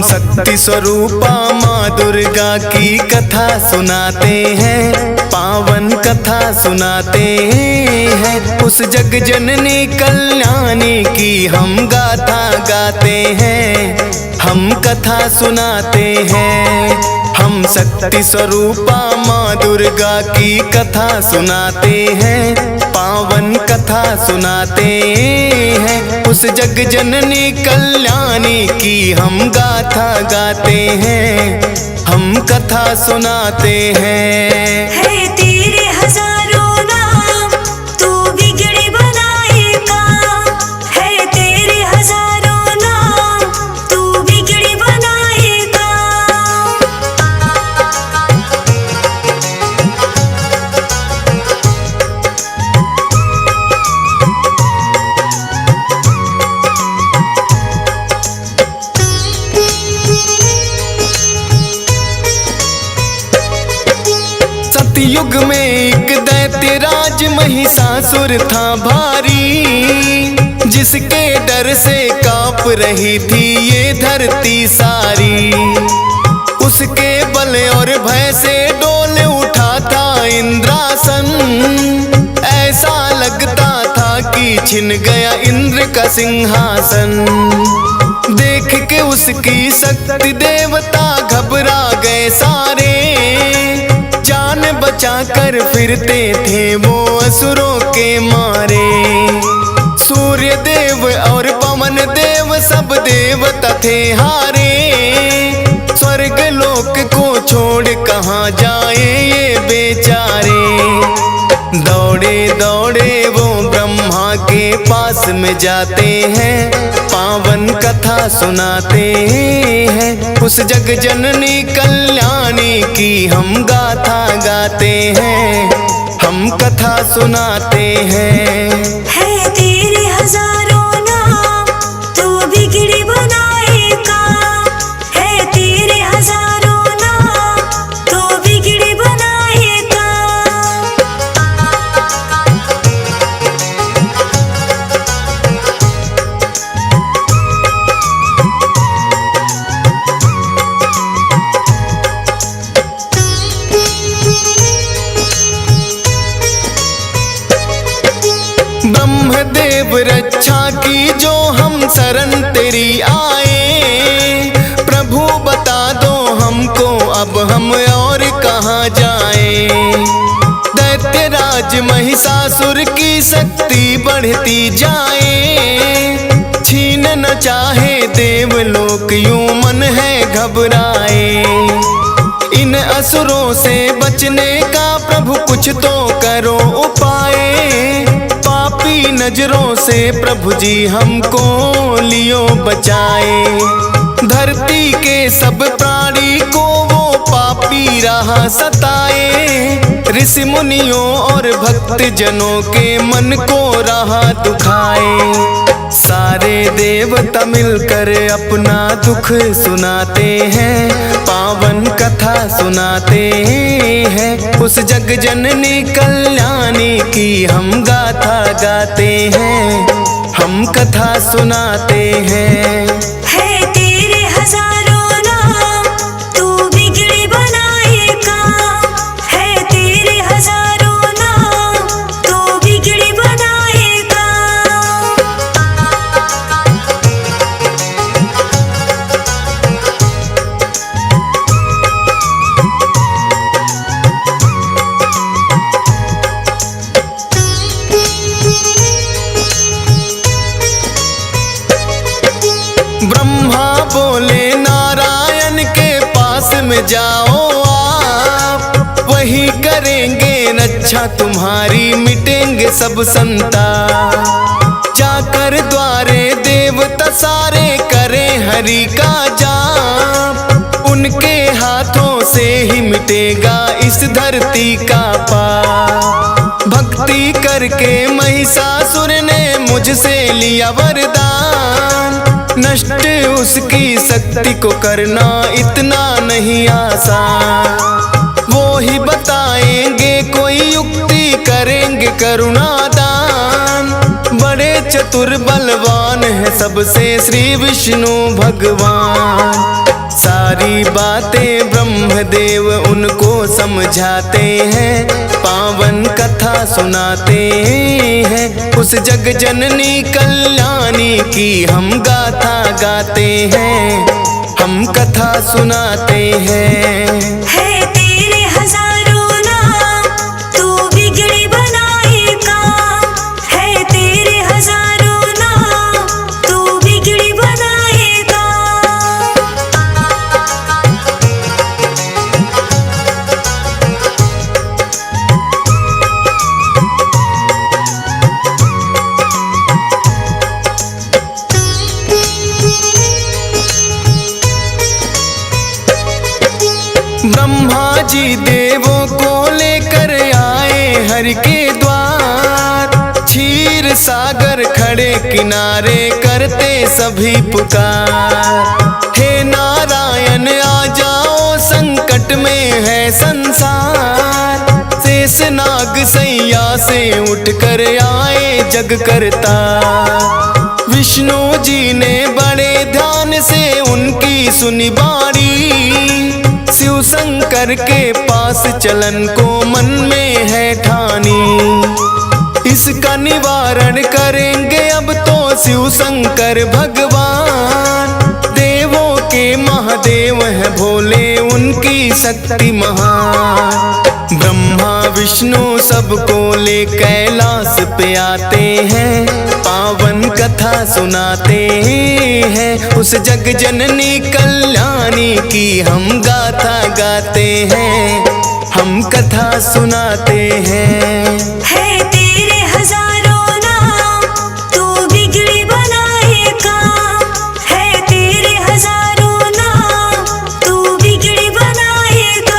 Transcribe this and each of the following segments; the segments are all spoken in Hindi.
शक्ति स्वरूपा माँ दुर्गा की कथा सुनाते हैं, पावन कथा सुनाते हैं। उस जग जननी कल्याणी की हम गाथा गाते हैं, हम कथा सुनाते हैं। हम शक्ति स्वरूपा माँ दुर्गा की कथा सुनाते हैं, पावन कथा सुनाते हैं। उस जग जननी कल्याणी की हम गाथा गाते हैं, हम कथा सुनाते हैं। है तेरे हजारों नाम, तू बिगड़ी बनाएगा। है तेरे हजारों नाम, तू बिगड़ी बनाएगा। सतयुग में एक दैत्य राज महिषासुर था भारी, जिसके डर से कांप रही थी ये धरती सारी। उसके बल और भय से डोल उठा था इंद्रासन, ऐसा लगता था कि छिन गया इंद्र का सिंहासन। देख के उसकी शक्ति देवता घबरा गए सारे, जान बचा कर फिरते थे वो असुरों के मारे। सूर्य देव और पवन देव सब देवता थे हारे, स्वर्ग लोक को छोड़ कहाँ जाए ये बेचारे। दौड़े दौड़े वो ब्रह्मा के पास में जाते हैं, पावन कथा सुनाते हैं। उस जग जननी कल्याणी की हम गाथा गाते हैं, हम कथा सुनाते हैं। है तेरे हजारों नाम, तू बिगड़ी बनाएगा। है तेरे हजारों नाम, तू बिगड़ी बनाएगा। ब्रह्मदेव रक्षा की जो हम शरण तेरी आए, प्रभु बता दो हमको अब हम और कहाँ जाए। दैत्यराज महिषासुर की शक्ति बढ़ती जाए, छीन न चाहे देवलोक यूं मन है घबराए। इन असुरों से बचने का प्रभु कुछ तो करो उपाय, पापी नजरों से प्रभु जी हमको लियो बचाए। धरती के सब प्राणी को वो पापी रहा सताए, ऋषि मुनियों और भक्त जनों के मन को रहा दुखाए। सारे देवता मिलकर अपना दुख सुनाते हैं, पावन कथा सुनाते हैं। उस जग जननी कल्याणी की हम गाथा गाते हैं, हम कथा सुनाते हैं। है तेरे हजारों नाम, तू बिगड़ी बनाएगा। है तेरे हजारों नाम, तू बिगड़ी बनाएगा। ब्रह्मा बोले नारायण के पास में जाओ आप, वही करेंगे रक्षा तुम्हारी, मिटेंगे सब संताप। जाकर द्वारे देवता सारे करें हरि का जाप, उनके हाथों से ही मिटेगा इस धरती का पाप। भक्ति करके महिषासुर ने मुझसे लिया वरदान, नष्ट उसकी शक्ति को करना इतना नहीं आसान। वो ही बताएंगे कोई युक्ति, करेंगे करुणा दान, बड़े चतुर बलवान है सबसे श्री विष्णु भगवान। सारी बातें ब्रह्मदेव उनको समझाते हैं, पावन कथा सुनाते हैं। उस जग जननी कल्याणी की हम गाथा गाते हैं, हम कथा सुनाते हैं। है तेरे हजारों नाम, तू बिगड़ी बनाए काम। है तेरे हजारों नाम, तू बिगड़ी बनाए काम। ब्रह्मा जी देवों को लेकर आए हरि के द्वार। क्षीर सागर खड़े किनारे करते सभी पुकार। हे नारायण आ जाओ, संकट में है संसार। शेष नाग सैया से उठकर आए जग करता। विष्णु जी ने बड़े ध्यान से उनकी सुनी बाणी। शिव शंकर के पास चलन को मन में है ठानी। इसका निवारण करेंगे अब तो शिव शंकर भगवान। देवों के महादेव है भोले, उनकी शक्ति महान। ब्रह्मा विष्णु सबको ले कैलाश पे आते हैं, पावन कथा सुनाते हैं। उस जग जननी कल्याणी की हम गाथा गाते हैं, हम कथा सुनाते हैं। है तेरे हजारों नाम, तू बिगड़ी बनाए काम। है तेरे हजारों नाम, तू बिगड़ी बनाए काम।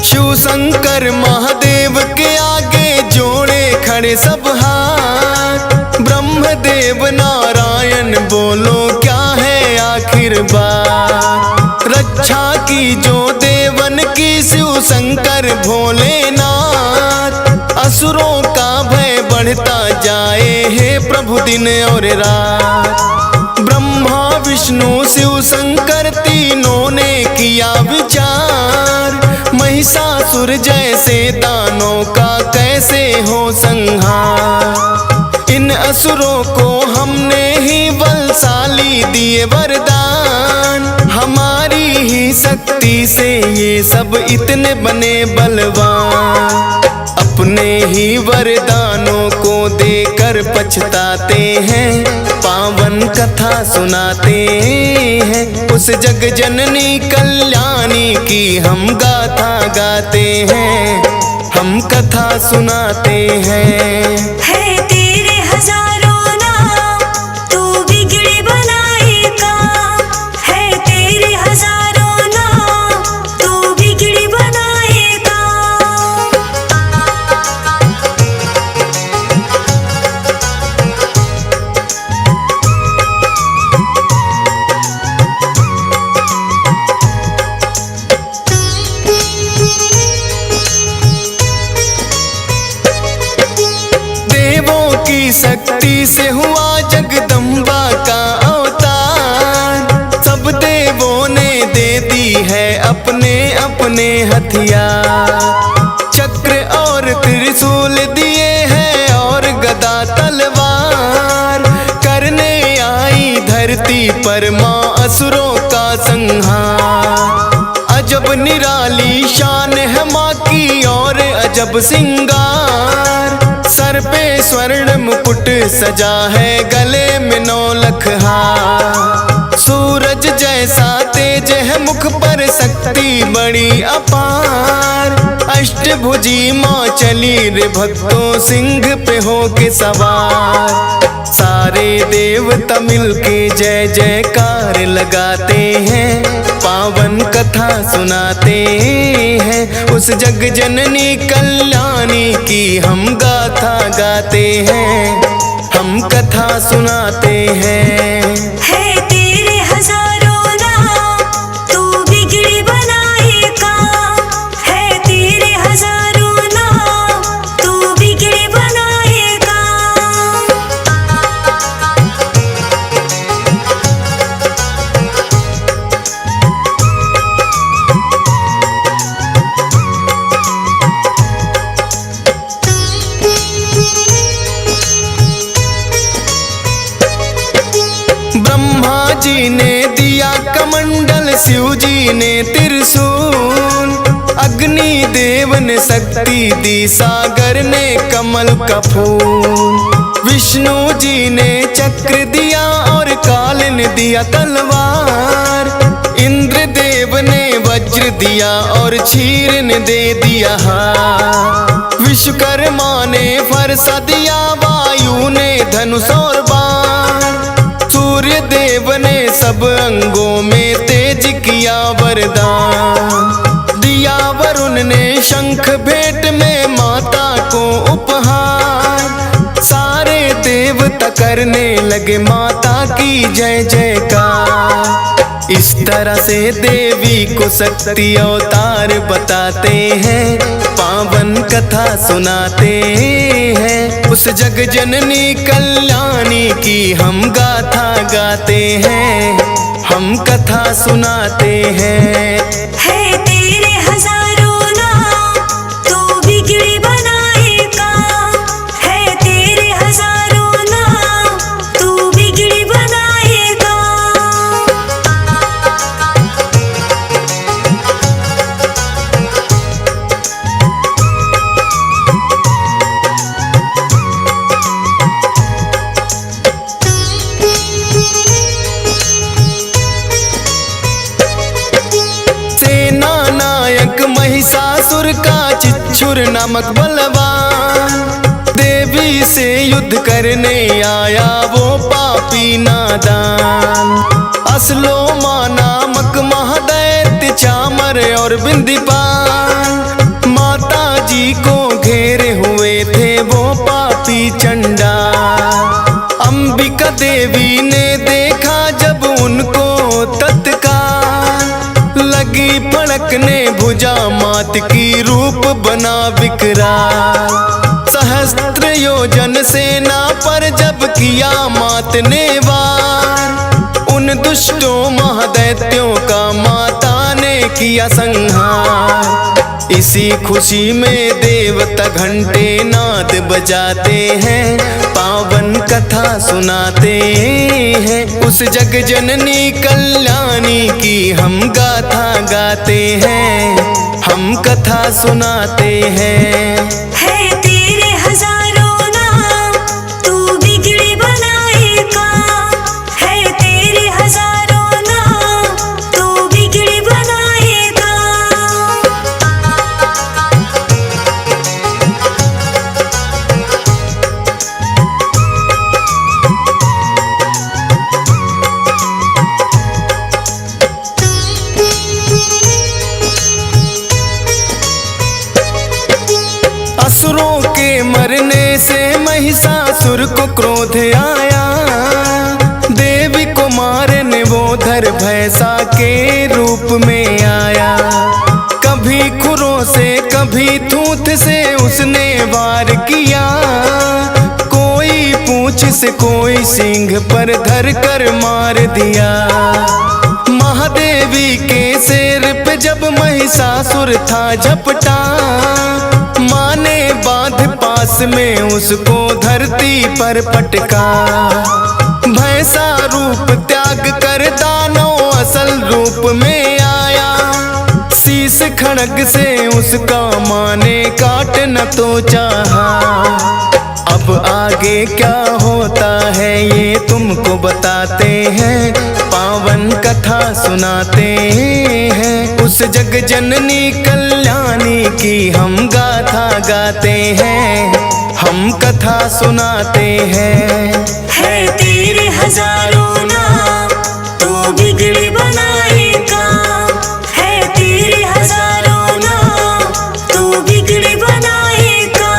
शिव शंकर महादेव के आगे जोड़े खड़े सब हाथ। ब्रह्मदेव नारायण बोलो क्या है आखिर बात। रक्षा की जो देवन की शिव शंकर भोलेनाथ। असुरों का भय बढ़ता जाए हे प्रभु दिन और रात। ब्रह्मा विष्णु शिव शंकर तीनों ने किया विचार। महिषासुर जैसे दानों का कैसे हो संहार। इन असुरों को हमने ही बलशाली दिए वरदान। हमारी ही शक्ति से ये सब इतने बने बलवान। अपने ही वरदानों को देकर पछताते हैं, पावन कथा सुनाते हैं। उस जग जननी कल्याणी की हम गाथा गाते हैं, हम कथा सुनाते हैं। है तेरे हजारों नाम, तू बिगड़ी बनाए काम। है तेरे हजारों नाम, तू बिगड़ी बनाए काम। शक्ति से हुआ जगदम्बा का अवतार। सब देवों ने दे दी है अपने अपने हथियार। चक्र और त्रिशूल दिए हैं और गदा तलवार। करने आई धरती पर माँ असुरों का संहार। अजब निराली शान है माँ की और अजब सिंगार। सर पे स्वर्ण मुकुट सजा है, गले में 9 लख हार। सूरज जैसा तेज है मुख पर, शक्ति बड़ी अपार। अष्टभुजी माँ चली रे भक्तों सिंह पे हो के सवार। सारे देवता मिलके जय जयकार लगाते हैं, पावन कथा सुनाते हैं। उस जग जननी कल्याणी की हम गाथा गाते हैं, हम कथा सुनाते हैं। है तेरे हजारों नाम तू बिगड़ी बनाएगा, है तेरे हजारों नाम तू बिगड़ी बनाएगा। ब्रह्मा जी ने दिया कमंडल, शिव जी ने त्रिशूल, अग्नि देव ने शक्ति दी, सागर ने कमल का फूल। विष्णु जी ने चक्र दिया और काल ने दिया तलवार। इंद्र देव ने वज्र दिया और क्षीर ने दे दिया हार। विश्वकर्मा ने फरसा दिया, वायु ने धनुष और बाण। सूर्य देव ने सब अंगों में तेज किया वरदान। दिया वरुण ने शंख भेंट में माता को उपहार। सारे देवता करने लगे माता की जय जयकार। इस तरह से देवी को शक्ति अवतार बताते हैं, पावन कथा सुनाते हैं। उस जग जननी कल्याणी की हम गाथा गाते हैं, हम कथा सुनाते हैं। है तेरे हजारों नाम तू बिगड़ी बनाएगा, है तेरे हजारों नाम तू बिगड़ी बनाएगा। सेना नायक महिषासुर का चिच्छुर नामक बलवान, देवी से युद्ध करने आया वो पापी नादान। असलोमा नामक महादैत्य चामर और बिंदीपाल, माता जी को घेरे हुए थे वो पापी चंडाल। अंबिका देवी ने देखा जब उनको तत्काल, लगी फड़कने भुजा मात की रूप बना विकराल। सहस्त्र योजन सेना पर जब किया मात ने वार, उन दुष्टों महादैत्यों का माता ने किया संहार। इसी खुशी में देवता घंटे नाद बजाते हैं, पावन कथा सुनाते हैं। उस जग जननी कल्याणी की हम गाथा गाते हैं, हम कथा सुनाते हैं। है तेरे हजारों नाम तू बिगड़ी बनाएगा, है तेरे हजारों नाम तू बिगड़ी बनाएगा। असुरों के मरने से महिषासुर को क्रोध आया, देवी को मारने वो धर भैंसा के रूप में आया। कभी खुरों से कभी थूथ से उसने वार किया, कोई पूंछ से कोई सींग पर धर कर मार दिया। महादेवी के सिर पे जब महिषासुर था झपटा, माँ ने बांध पास में उसको धरती पर पटका। भैंसा रूप त्याग कर दानव असल रूप में आया, शीश खड़ग से उसका माँ ने काट न तो चाहा। अब आगे क्या होता है ये तुमको बताते हैं, पावन कथा सुनाते हैं। उस जग जननी कल्याणी की हम गाथा गाते हैं, हम कथा सुनाते हैं। है तेरे हजारों नाम तू बिगड़ी बनाएगा, है तेरे हजारों नाम तू बिगड़ी बनाएगा।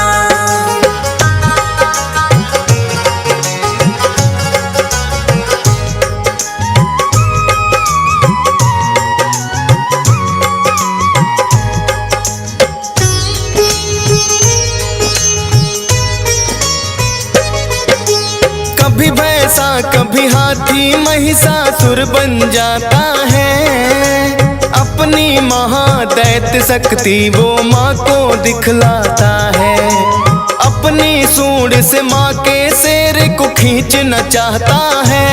कभी भैंसा कभी हाथी महिषासुर बन जाता है, अपनी महादैत्य शक्ति वो माँ को दिखलाता है। अपनी सूंड से माँ के शेर को खींचना चाहता है,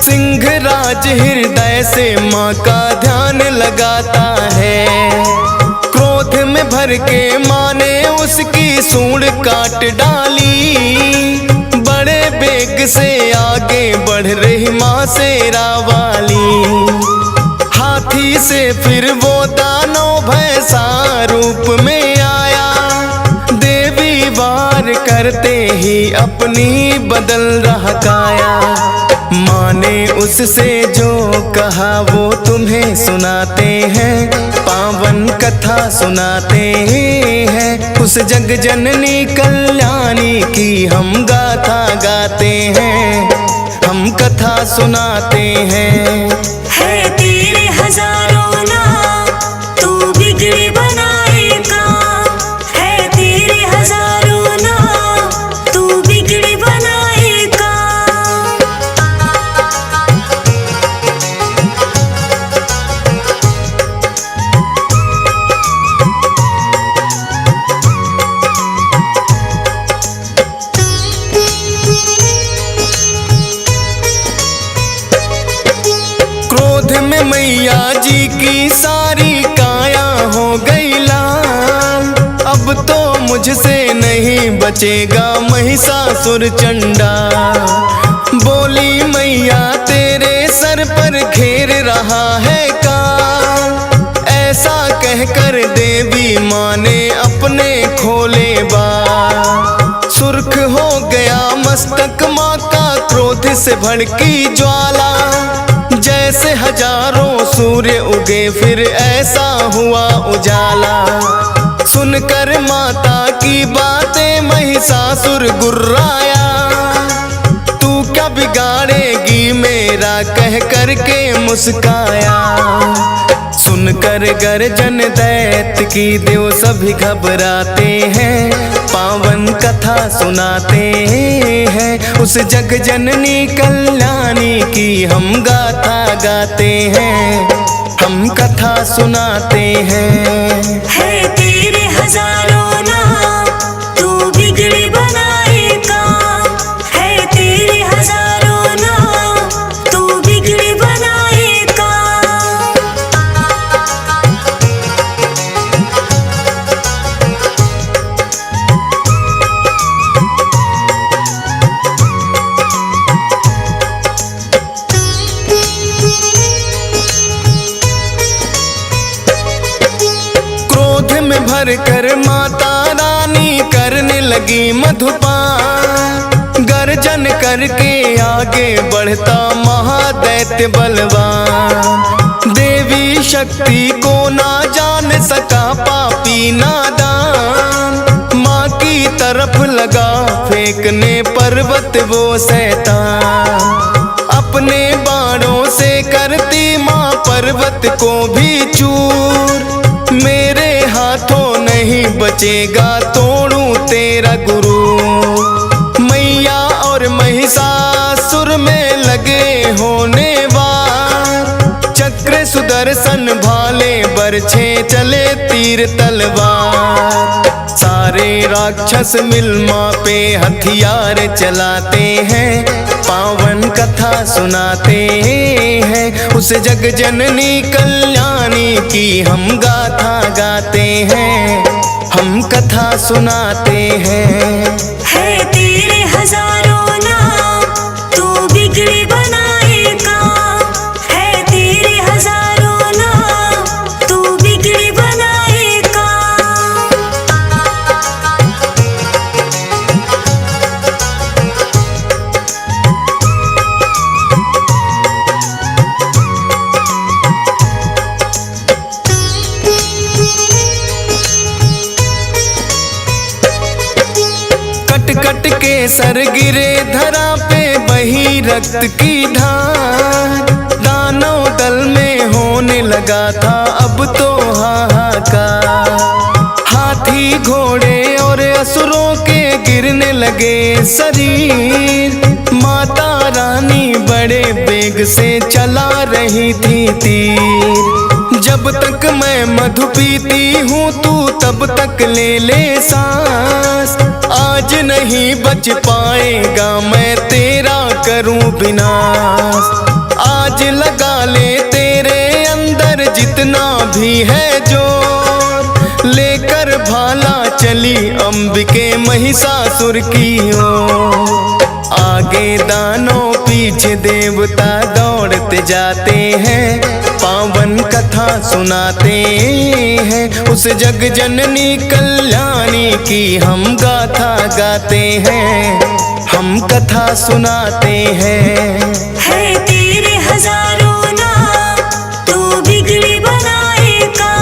सिंहराज हृदय से माँ का ध्यान लगाता है। क्रोध में भर के माँ ने उसकी सूंड काट डाली, बड़े बेग से आगे बढ़ रही माँ शेरा वाली। हाथी से फिर वो दानव भैंसा रूप में आया, देवी वार करते ही अपनी बदल रहा काया। माँ ने उससे जो कहा वो तुम्हें सुनाते हैं, पावन कथा सुनाते हैं। उस जग जननी कल्याणी की हम गाथा गाते हैं, हम कथा सुनाते हैं। है तेरे हजारों नाम तू बिगड़ी बनाएगा, है तेरे हजारों नाम तू बिगड़ी बनाएगा। क्रोध में मैया जी की सारी काया हो गई लाल, अब तो मुझसे नहीं बचेगा महिषासुर चंडा। बोली मैया तेरे सर पर घेर रहा है काल, ऐसा कहकर देवी माँ ने अपने खोले बाल। सुर्ख हो गया मस्तक माँ का क्रोध से भड़की ज्वाला, जैसे हजारों सूर्य उगे फिर ऐसा हुआ उजाला। सुनकर माता की बातें महिषासुर गुर्राया, तू क्या बिगाड़ेगी मेरा कह कर के मुस्काया। सुनकर गर्जन दैत्य की देव सभी घबराते हैं, पावन कथा सुनाते हैं। उस जग जननी कल्याणी की हम गाथा गाते हैं, हम कथा सुनाते हैं। है तेरे हजारों नाम तू बिगड़ी बनाएगा, है तेरे हजारों नाम तू बिगड़ी बनाएगा। क्रोध में भर कर माता रानी करने लगी मधुपान, गर्जन करके आगे बढ़ता महादैत्य बलवान। देवी शक्ति को ना जान सका पापी नादान, माँ की तरफ लगा फेंकने पर्वत वो शैतान। अपने बाणों से करती माँ पर्वत को भी चूर, मेरे हाथों नहीं बचेगा तोड़ूं तेरा गुरु। मैया और महिषासुर में लगे होने वार, चक्र सुदर्शन भाले बरछे चले तीर तलवार। सारे राक्षस मिल माँ पे हथियार चलाते हैं, पावन कथा सुनाते हैं। उस जग जननी कल्याणी की हम गाथा गाते हैं, हम कथा सुनाते हैं। है तेरे हजारों नाम तू बिगड़ी बनाएगा, है तेरे हजारों नाम के सर गिरे धरा पे बही रक्त की धार। दानव दल में होने लगा था अब तो हाहाकार। हाथी घोड़े और असुरों के गिरने लगे शरीर। माता रानी बड़े वेग से चला रही थी तीर। जब तक मैं मधु पीती हूँ तू तब तक ले ले सांस। आज नहीं बच पाएगा मैं तेरा करूँ विनाश। आज लगा ले तेरे अंदर जितना भी है जोर। लेकर भाला चली अंबिके महिषासुर की ओर। आगे दानव पीछे देवता दौड़ते जाते हैं। पावन कथा सुनाते हैं उस जग जननी कल्याणी की हम गाथा गाते हैं। हम कथा सुनाते हैं। है तेरे हजारों नाम तू बिगड़ी बनाएगा।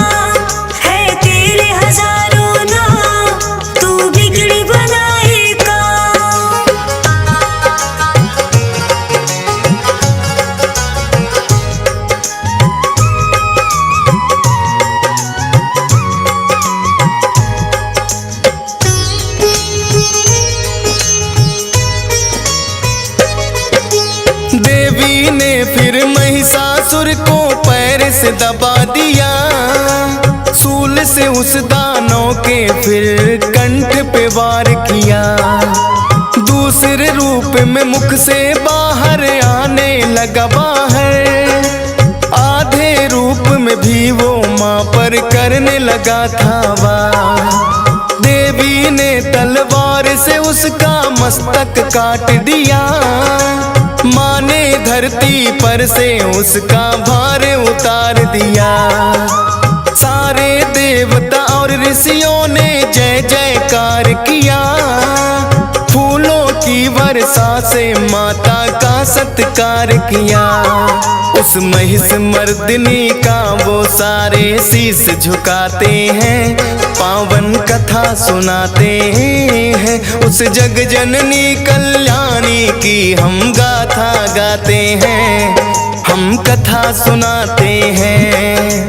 है तेरे हजारों नाम तू बिगड़ी बनाएगा। देवी ने फिर महिषासुर को पैर से दबा दिया। सूल से उस दानव के फिर कंठ पे वार किया। दूसरे रूप में मुख से बाहर आने लगा बाहर। आधे रूप में भी वो माँ पर करने लगा था वार। देवी ने तलवार से उसका मस्तक काट दिया। माँ ने धरती पर से उसका भार उतार दिया। सारे देवता और ऋषियों ने जय जयकार किया। फूलों की वर्षा से माता का सत्कार किया। उस महिष मर्दिनी का वो सारे शीश झुकाते हैं। पावन कथा सुनाते हैं उस जग जननी कल्याणी की हम गाथा गाते हैं। हम कथा सुनाते हैं।